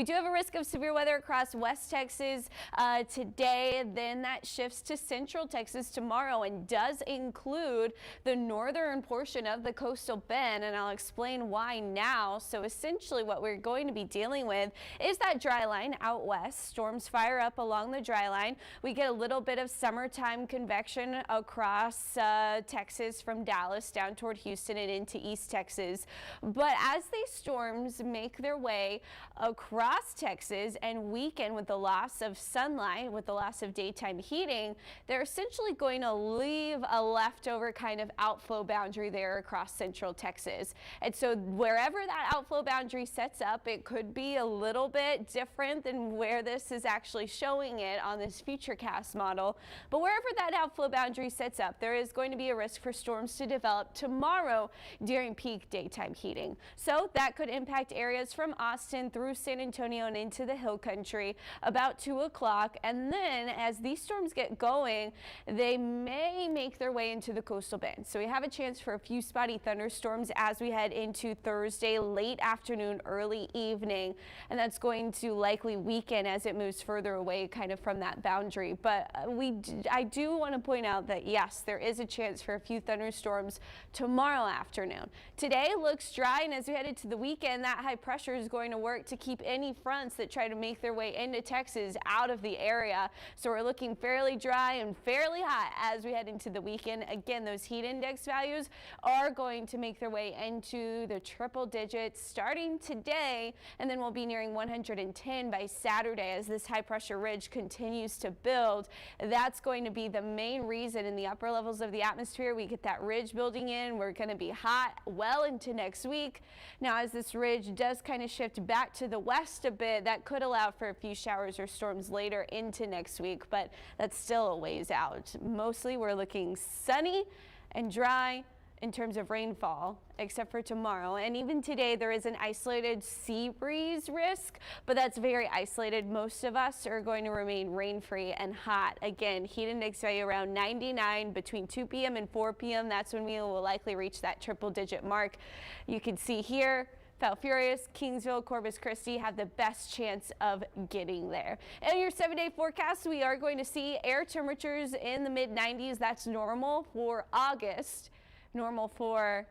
We do have a risk of severe weather across West Texas today, then that shifts to Central Texas tomorrow and does include the northern portion of the coastal bend, and I'll explain why now. So essentially what we're going to be dealing with is that dry line out west. Storms fire up along the dry line. We get a little bit of summertime convection across Texas from Dallas down toward Houston and into East Texas. But as these storms make their way across Texas and weaken with the loss of sunlight, with the loss of daytime heating, they're essentially going to leave a leftover kind of outflow boundary there across Central Texas. And so wherever that outflow boundary sets up, it could be a little bit different than where this is actually showing it on this Futurecast model. But wherever that outflow boundary sets up, there is going to be a risk for storms to develop tomorrow during peak daytime heating. So that could impact areas from Austin through San Antonio and into the hill country about 2 o'clock. And then as these storms get going, they may make their way into the coastal bend. So we have a chance for a few spotty thunderstorms as we head into Thursday late afternoon, early evening. And that's going to likely weaken as it moves further away kind of from that boundary. But I do want to point out that yes, there is a chance for a few thunderstorms tomorrow afternoon. Today looks dry, and as we head into the weekend, that high pressure is going to work to keep any fronts that try to make their way into Texas out of the area. So we're looking fairly dry and fairly hot as we head into the weekend. Again, those heat index values are going to make their way into the triple digits starting today, and then we'll be nearing 110 by Saturday as this high pressure ridge continues to build. That's going to be the main reason in the upper levels of the atmosphere we get that ridge building in. We're going to be hot well into next week. Now, as this ridge does kind of shift back to the west a bit, that could allow for a few showers or storms later into next week, but that's still a ways out. Mostly we're looking sunny and dry in terms of rainfall, except for tomorrow. And even today there is an isolated sea breeze risk, but that's very isolated. Most of us are going to remain rain-free and hot. Again, heat index value around 99 between 2 p.m. and 4 p.m. That's when we will likely reach that triple-digit mark. You can see here, Falfurrias, Kingsville, Corpus Christi have the best chance of getting there. In your 7-day forecast, we are going to see air temperatures in the mid-90s. That's normal for August. Normal for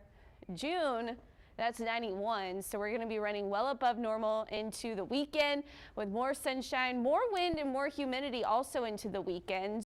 June, that's 91. So we're going to be running well above normal into the weekend with more sunshine, more wind, and more humidity also into the weekend.